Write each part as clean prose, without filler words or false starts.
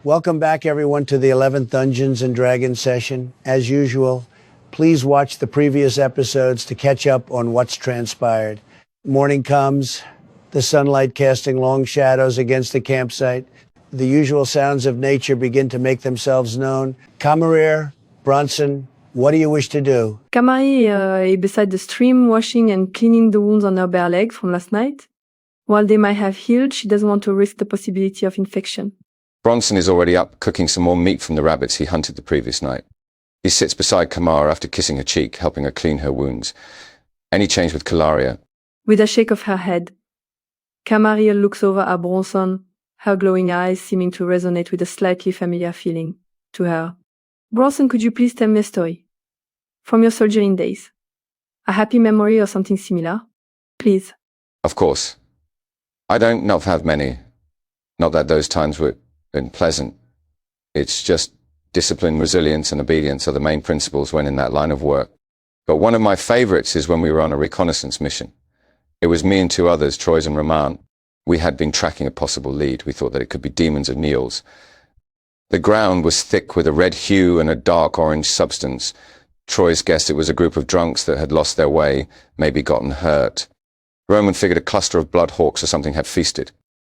Welcome back, everyone, to the 11th Dungeons and Dragons session. As usual, please watch the previous episodes to catch up on what's transpired. Morning comes, the sunlight casting long shadows against the campsite. The usual sounds of nature begin to make themselves known. Camarier, Bronson, what do you wish to do? Camari is beside the stream, washing and cleaning the wounds on her bare legs from last night. While they might have healed, she doesn't want to risk the possibility of infection. Bronson is already up, cooking some more meat from the rabbits he hunted the previous night. He sits beside Kamara after kissing her cheek, helping her clean her wounds. Any change with Calaria? With a shake of her head, Camari looks over at Bronson, her glowing eyes seeming to resonate with a slightly familiar feeling to her. Bronson, could you please tell me a story? From your soldiering days. A happy memory or something similar? Please. Of course. I don't not have many. Not that those times were pleasant. It's just discipline, resilience, and obedience are the main principles when in that line of work. But one of my favorites is when we were on a reconnaissance mission. It was me and two others, Troyes and Roman. We had been tracking a possible lead. We thought that it could be demons of Niels. The ground was thick with a red hue and a dark orange substance. Troyes guessed it was a group of drunks that had lost their way, maybe gotten hurt. Roman figured a cluster of bloodhawks or something had feasted.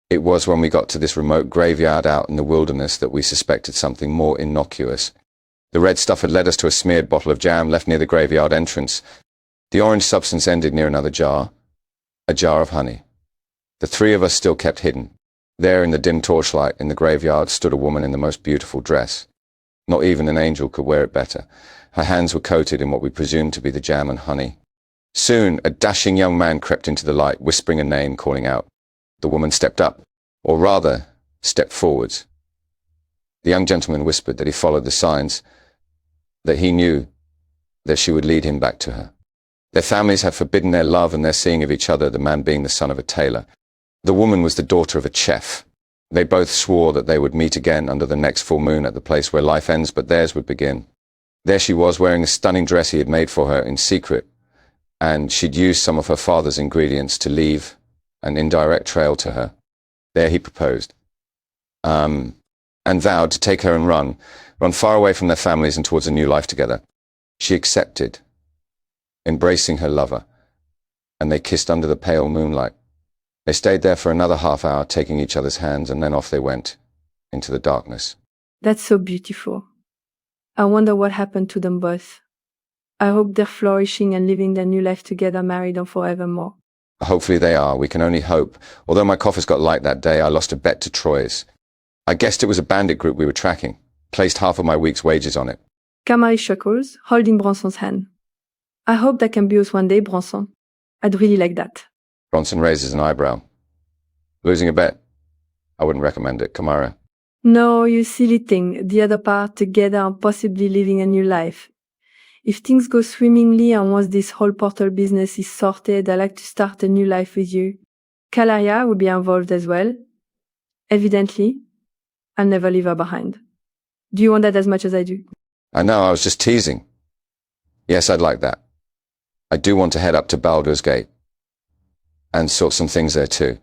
It was when we got to this remote graveyard out in the wilderness that we suspected something more innocuous. The red stuff had led us to a smeared bottle of jam left near the graveyard entrance. The orange substance ended near another jar, a jar of honey. The three of us still kept hidden. There in the dim torchlight in the graveyard stood a woman in the most beautiful dress. Not even an angel could wear it better. Her hands were coated in what we presumed to be the jam and honey. Soon, a dashing young man crept into the light, whispering a name, calling out. The woman stepped up, or rather, stepped forwards. The young gentleman whispered that he followed the signs, that he knew that she would lead him back to her. Their families had forbidden their love and their seeing of each other, the man being the son of a tailor. The woman was the daughter of a chef. They both swore that they would meet again under the next full moon at the place where life ends, but theirs would begin. There she was, wearing a stunning dress he had made for her in secret, and she'd used some of her father's ingredients to leave an indirect trail to her. There he proposed, and vowed to take her and run far away from their families and towards a new life together. She accepted, embracing her lover, and they kissed under the pale moonlight. They stayed there for another half hour, taking each other's hands, and then off they went, into the darkness. That's so beautiful. I wonder what happened to them both. I hope they're flourishing and living their new life together, married and forevermore. Hopefully they are. We can only hope. Although my coffers got light that day, I lost a bet to Troyes. I guessed it was a bandit group we were tracking, placed half of my week's wages on it. Camari chuckles, holding Bronson's hand. I hope that can be us one day, Bronson. I'd really like that. Bronson raises an eyebrow. Losing a bet? I wouldn't recommend it, Kamara. No, you silly thing. The other part together and possibly living a new life. If things go swimmingly and once this whole portal business is sorted, I'd like to start a new life with you. Calaria will be involved as well. Evidently, I'll never leave her behind. Do you want that as much as I do? I know, I was just teasing. Yes, I'd like that. I do want to head up to Baldur's Gate and sort some things there too.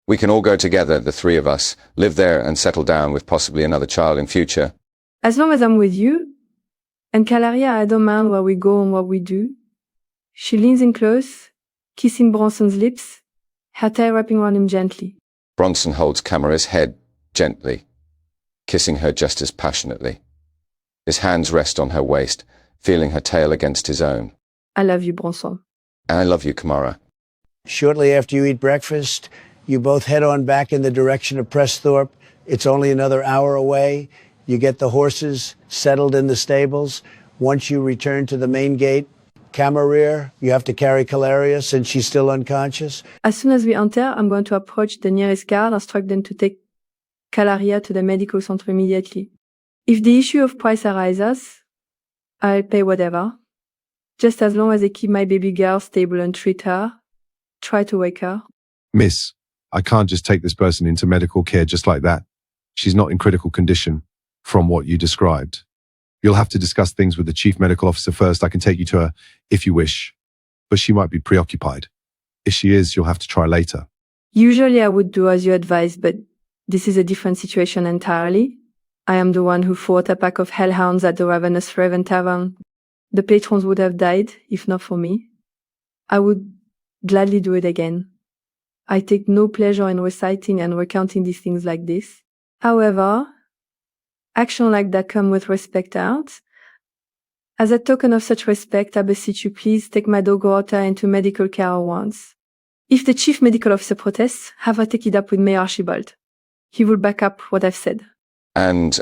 We can all go together, the three of us, live there and settle down with possibly another child in future. As long as I'm with you, and Calaria, I don't mind where we go and what we do. She leans in close, kissing Bronson's lips, her tail wrapping around him gently. Bronson holds Camara's head gently, kissing her just as passionately. His hands rest on her waist, feeling her tail against his own. I love you, Bronson. And I love you, Kamara. Shortly after you eat breakfast, you both head on back in the direction of Presthorpe. It's only another hour away. You get the horses settled in the stables. Once you return to the main gate, Camarier, you have to carry Calaria since she's still unconscious. As soon as we enter, I'm going to approach the nearest guard and instruct them to take Calaria to the medical center immediately. If the issue of price arises, I'll pay whatever. Just as long as they keep my baby girl stable and treat her, try to wake her. Miss, I can't just take this person into medical care just like that. She's not in critical condition, from what you described. You'll have to discuss things with the chief medical officer first. I can take you to her if you wish, but she might be preoccupied. If she is, you'll have to try later. Usually I would do as you advised, but this is a different situation entirely. I am the one who fought a pack of hellhounds at the ravenous Raven Tavern. The patrons would have died, if not for me. I would gladly do it again. I take no pleasure in reciting and recounting these things like this. However, action like that come with respect out. As a token of such respect, I beseech you please take my dog Rota into medical care at once. If the chief medical officer protests, have her take it up with Mayor Archibald. He will back up what I've said. And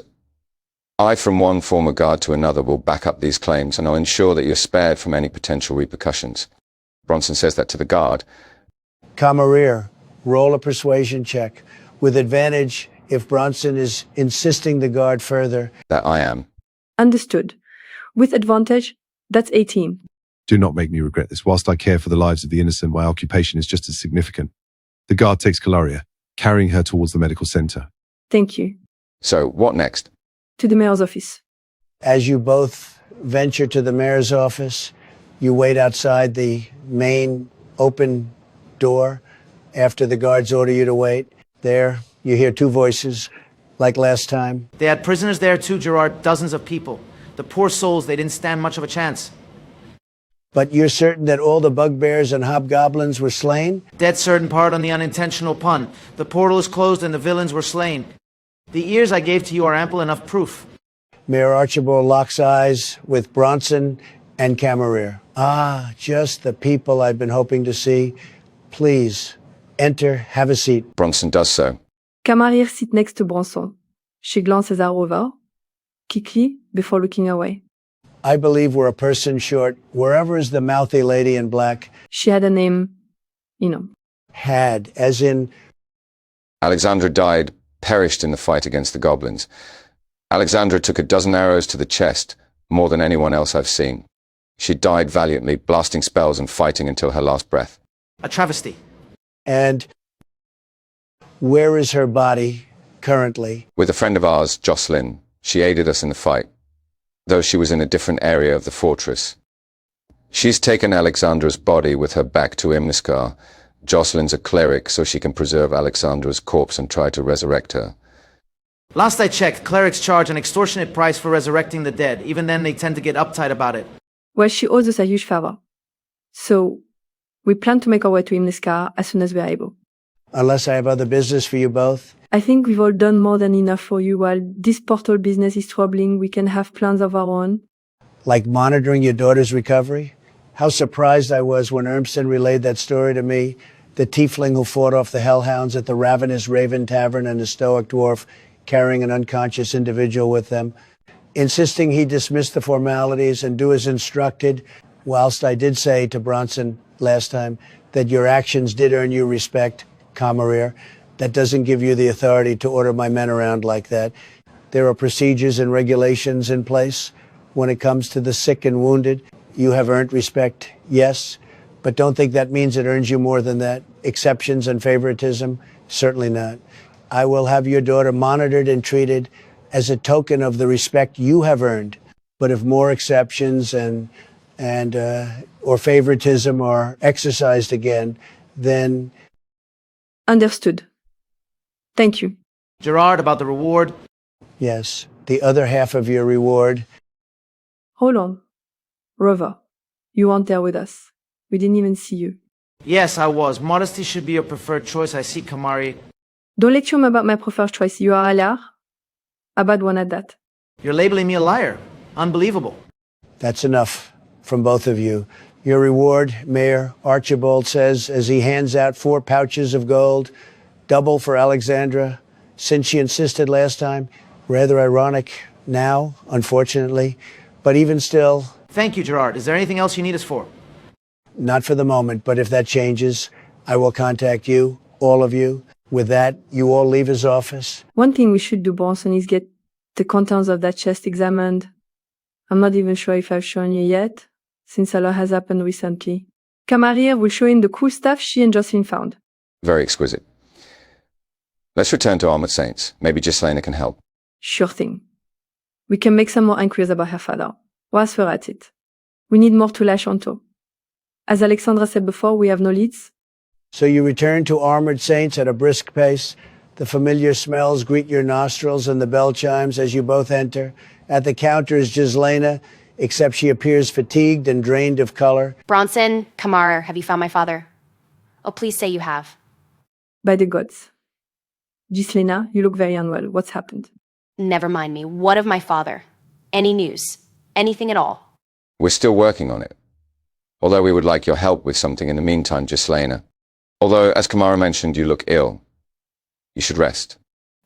I, from one former guard to another, will back up these claims, and I'll ensure that you're spared from any potential repercussions. Bronson says that to the guard. Camarader, roll a persuasion check. With advantage if Bronson is insisting the guard further. That I am. Understood. With advantage, that's 18. Do not make me regret this. Whilst I care for the lives of the innocent, my occupation is just as significant. The guard takes Caloria, carrying her towards the medical center. Thank you. So, what next? To the mayor's office. As you both venture to the mayor's office, you wait outside the main open door after the guards order you to wait. There, you hear two voices, like last time. They had prisoners there too, Gerard, dozens of people. The poor souls, they didn't stand much of a chance. But you're certain that all the bugbears and hobgoblins were slain? Dead certain part on the unintentional pun. The portal is closed and the villains were slain. The ears I gave to you are ample enough proof. Mayor Archibald locks eyes with Bronson and Camarader. Ah, just the people I've been hoping to see. Please, enter, have a seat. Bronson does so. Camarader sits next to Bronson. She glances her over, quickly, before looking away. I believe we're a person short. Wherever is the mouthy lady in black? She had a name, Had, as in... Alexandra died, perished in the fight against the goblins. Alexandra took a dozen arrows to the chest, more than anyone else I've seen. She died valiantly, blasting spells and fighting until her last breath. A travesty. And where is her body currently? With a friend of ours, Jocelyn. She aided us in the fight, though she was in a different area of the fortress. She's taken Alexandra's body with her back to Imniskar. Jocelyn's a cleric, so she can preserve Alexandra's corpse and try to resurrect her. Last I checked, clerics charge an extortionate price for resurrecting the dead. Even then, they tend to get uptight about it. Well, she owes us a huge favor. So, we plan to make our way to Imniskar as soon as we are able. Unless I have other business for you both? I think we've all done more than enough for you. While this portal business is troubling, we can have plans of our own. Like monitoring your daughter's recovery? How surprised I was when Urmston relayed that story to me. The tiefling who fought off the hellhounds at the ravenous Raven Tavern and the stoic dwarf carrying an unconscious individual with them, insisting he dismiss the formalities and do as instructed, whilst I did say to Bronson last time that your actions did earn you respect, Camarader. That doesn't give you the authority to order my men around like that. There are procedures and regulations in place when it comes to the sick and wounded. You have earned respect, yes, but don't think that means it earns you more than that. Exceptions and favoritism, certainly not. I will have your daughter monitored and treated as a token of the respect you have earned. But if more exceptions or favoritism are exercised again, then... Understood. Thank you. Gerard, about the reward. Yes, the other half of your reward. Hold on. Rover, you weren't there with us. We didn't even see you. Yes, I was. Modesty should be your preferred choice. I see, Kamari. Don't lecture me about my preferred choice. You are a liar. A bad one at that. You're labeling me a liar. Unbelievable. That's enough from both of you. Your reward, Mayor Archibald says, as he hands out 4 pouches of gold, double for Alexandra, since she insisted last time. Rather ironic now, unfortunately. But even still... Thank you, Gerard. Is there anything else you need us for? Not for the moment, but if that changes, I will contact you, all of you. With that, you all leave his office. One thing we should do, Bronson, is get the contents of that chest examined. I'm not even sure if I've shown you yet, since a lot has happened recently. Camarader will show in the cool stuff she and Jocelyn found. Very exquisite. Let's return to Armored Saints. Maybe Ghislaine can help. Sure thing. We can make some more inquiries about her father. Was her at it. We need more to lash onto. As Alexandra said before, we have no leads. So you return to Armored Saints at a brisk pace. The familiar smells greet your nostrils and the bell chimes as you both enter. At the counter is Ghislaina, except she appears fatigued and drained of color. Bronson, Kamar, have you found my father? Oh, please say you have. By the gods. Ghislaina, you look very unwell. What's happened? Never mind me. What of my father? Any news? Anything at all? We're still working on it. Although we would like your help with something in the meantime, Ghislaina. Although, as Kamara mentioned, you look ill. You should rest.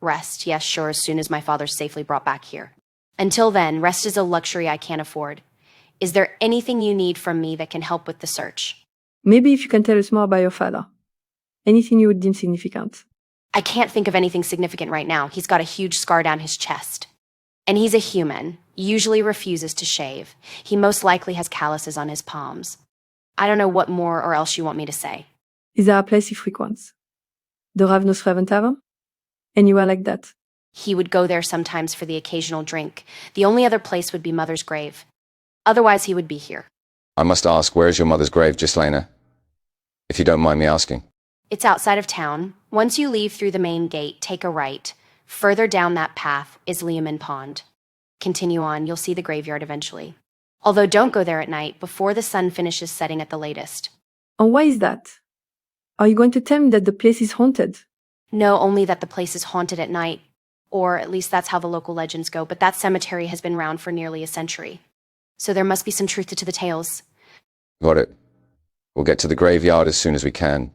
Rest, yes, sure, as soon as my father's safely brought back here. Until then, rest is a luxury I can't afford. Is there anything you need from me that can help with the search? Maybe if you can tell us more about your father. Anything you would deem significant. I can't think of anything significant right now. He's got a huge scar down his chest. And he's a human, usually refuses to shave. He most likely has calluses on his palms. I don't know what more or else you want me to say. Is there a place he frequents? The Ravenous Raven Tavern? Anywhere like that? He would go there sometimes for the occasional drink. The only other place would be Mother's grave. Otherwise, he would be here. I must ask, where is your mother's grave, Ghislaina? If you don't mind me asking. It's outside of town. Once you leave through the main gate, take a right. Further down that path is Leoman Pond. Continue on, you'll see the graveyard eventually. Although don't go there at night, before the sun finishes setting at the latest. And why is that? Are you going to tell me that the place is haunted? No, only that the place is haunted at night. Or at least that's how the local legends go, but that cemetery has been around for nearly a century. So there must be some truth to the tales. Got it. We'll get to the graveyard as soon as we can.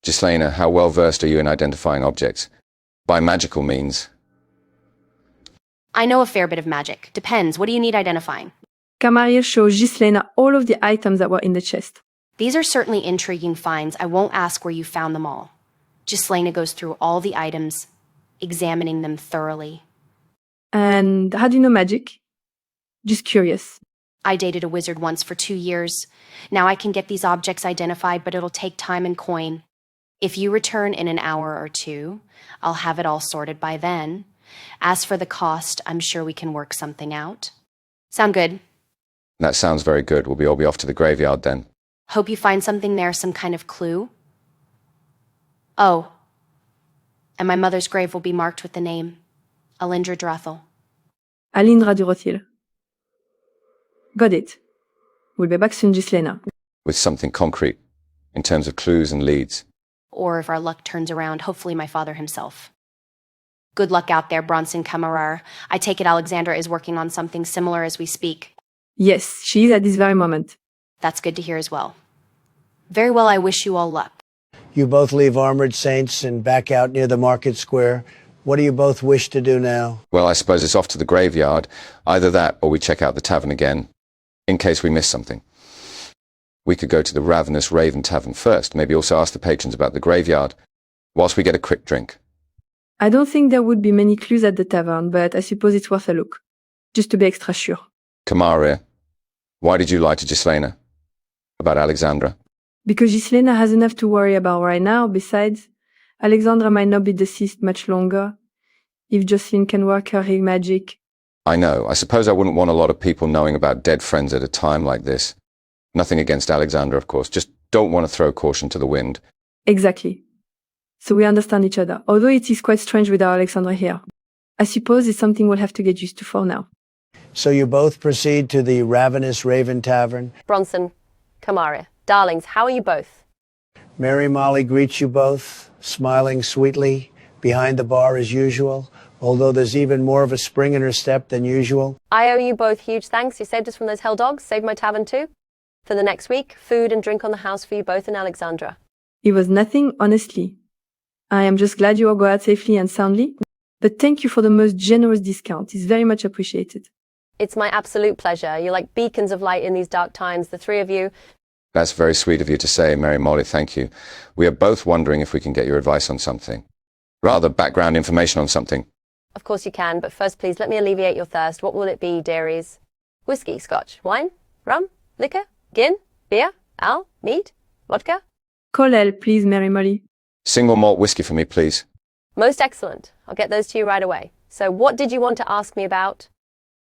Ghislaina, how well versed are you in identifying objects? By magical means. I know a fair bit of magic. Depends. What do you need identifying? Kamariel shows Ghislaina all of the items that were in the chest. These are certainly intriguing finds. I won't ask where you found them all. Ghislaina goes through all the items, examining them thoroughly. And how do you know magic? Just curious. I dated a wizard once for 2 years. Now I can get these objects identified, but it'll take time and coin. If you return in an hour or two, I'll have it all sorted by then. As for the cost, I'm sure we can work something out. Sound good? That sounds very good. We'll all be off to the graveyard then. Hope you find something there, some kind of clue. Oh, and my mother's grave will be marked with the name, Alindra Drothel. Alindra Durothil. Got it. We'll be back soon, Ghislaina. With something concrete, in terms of clues and leads. Or if our luck turns around, hopefully my father himself. Good luck out there, Bronson Kamarar. I take it Alexandra is working on something similar as we speak. Yes, she is at this very moment. That's good to hear as well. Very well, I wish you all luck. You both leave Armored Saints and back out near the market square. What do you both wish to do now? Well, I suppose it's off to the graveyard. Either that or we check out the tavern again, in case we miss something. We could go to the Ravenous Raven Tavern first, maybe also ask the patrons about the graveyard, whilst we get a quick drink. I don't think there would be many clues at the tavern, but I suppose it's worth a look. Just to be extra sure. Kamaria, why did you lie to Ghislaina about Alexandra? Because Ghislaina has enough to worry about right now. Besides, Alexandra might not be deceased much longer. If Jocelyn can work her healing magic. I know. I suppose I wouldn't want a lot of people knowing about dead friends at a time like this. Nothing against Alexandra, of course. Just don't want to throw caution to the wind. Exactly. So we understand each other. Although it is quite strange without Alexandra here. I suppose it's something we'll have to get used to for now. So you both proceed to the Ravenous Raven Tavern. Bronson, Kamaria, darlings, how are you both? Mary Molly greets you both, smiling sweetly, behind the bar as usual, although there's even more of a spring in her step than usual. I owe you both huge thanks. You saved us from those hell dogs, saved my tavern too. For the next week, food and drink on the house for you both and Alexandra. It was nothing, honestly. I am just glad you all go out safely and soundly. But thank you for the most generous discount. It's very much appreciated. It's my absolute pleasure. You're like beacons of light in these dark times, the three of you. That's very sweet of you to say, Mary Molly, thank you. We are both wondering if we can get your advice on something. Rather, background information on something. Of course you can, but first please let me alleviate your thirst. What will it be, dearies? Whiskey, scotch, wine, rum, liquor, gin, beer, ale, mead, vodka? Call L, please, Mary Molly. Single malt whiskey for me, please. Most excellent. I'll get those to you right away. So what did you want to ask me about?